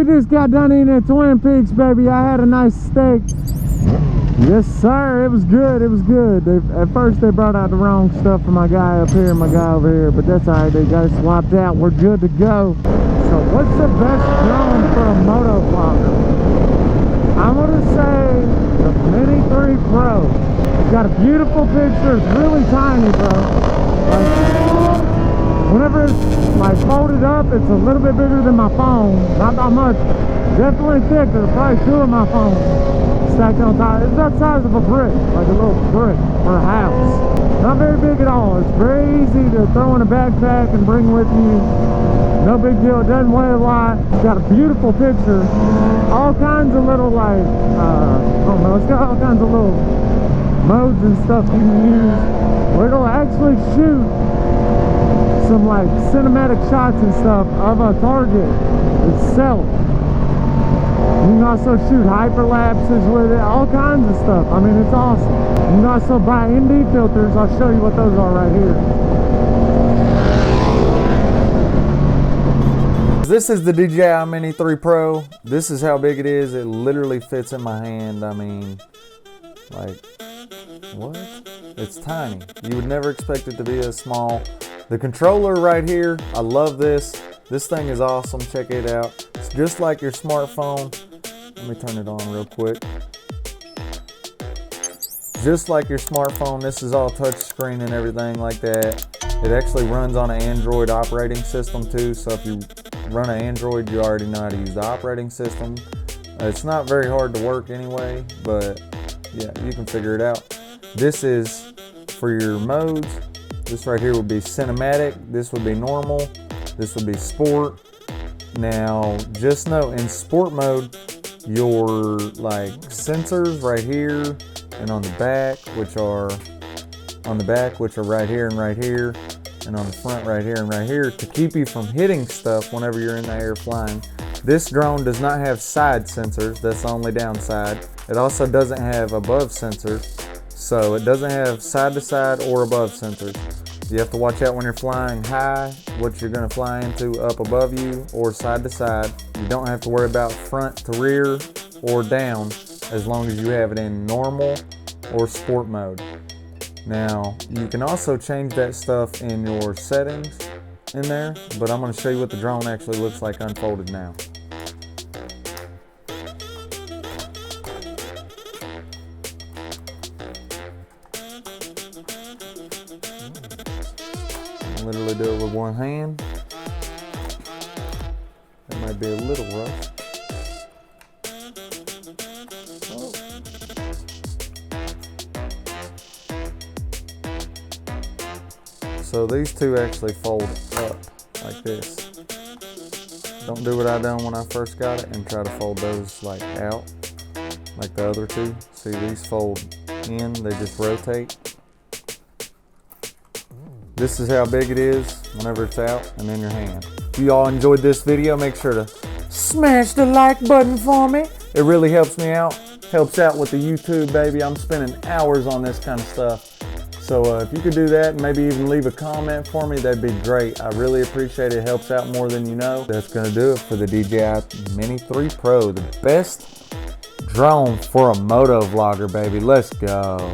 just got done eating at Twin Peaks, baby. I had a nice steak. Yes, sir. It was good. It was good. At first, they brought out the wrong stuff for my guy up here and my guy over here, but that's all right. They got it swapped out. We're good to go. So, what's the best drone for a motovlogger? I'm gonna say the Mini 3 Pro. It's got a beautiful picture. It's really tiny, bro. Like, whenever it's like folded up, it's a little bit bigger than my phone. Not that much. Definitely thicker. Probably 2 of my phones stacked on top. It's that size of a brick, like a little brick for a house. Not very big at all. It's very easy to throw in a backpack and bring with you. No big deal. It doesn't weigh a lot. It's got a beautiful picture. All kinds of little like, I don't know. It's got all kinds of little modes and stuff you can use where it'll actually shoot some like cinematic shots and stuff of a target itself. You can also shoot hyperlapses with it, all kinds of stuff. I mean, it's awesome. You can also buy ND filters. I'll show you what those are right here. This is the DJI Mini 3 Pro. This is how big it is. It literally fits in my hand. I mean, like, what? It's tiny. You would never expect it to be as small. The controller right here, I love this. This thing is awesome. Check it out. It's just like your smartphone. Let me turn it on real quick. Just like your smartphone, this is all touch screen and everything like that. It actually runs on an Android operating system too, so if you run an Android, you already know how to use the operating system. It's not very hard to work anyway, but yeah, you can figure it out. This is for your modes. This right here would be cinematic. This would be normal. This would be sport. Now, just know in sport mode, your like sensors right here and on the back, which are right here and right here, and on the front right here and right here, to keep you from hitting stuff whenever you're in the air flying. This drone does not have side sensors. That's the only downside. It also doesn't have above sensors, so it doesn't have side to side or above sensors. You have to watch out when you're flying high, what you're going to fly into up above you or side to side. You don't have to worry about front to rear or down as long as you have it in normal or sport mode. Now, you can also change that stuff in your settings in there, but I'm going to show you what the drone actually looks like unfolded now. Literally do it with one hand. It might be a little rough. Oh. So these two actually fold up like this. Don't do what I done when I first got it and try to fold those like out like the other two. See, these fold in, they just rotate. This is how big it is whenever it's out and in your hand. If you all enjoyed this video, make sure to smash the like button for me. It really helps me out. Helps out with the YouTube, baby. I'm spending hours on this kind of stuff. So if you could do that and maybe even leave a comment for me, that'd be great. I really appreciate it. It helps out more than you know. That's going to do it for the DJI Mini 3 Pro. The best drone for a motovlogger, baby. Let's go.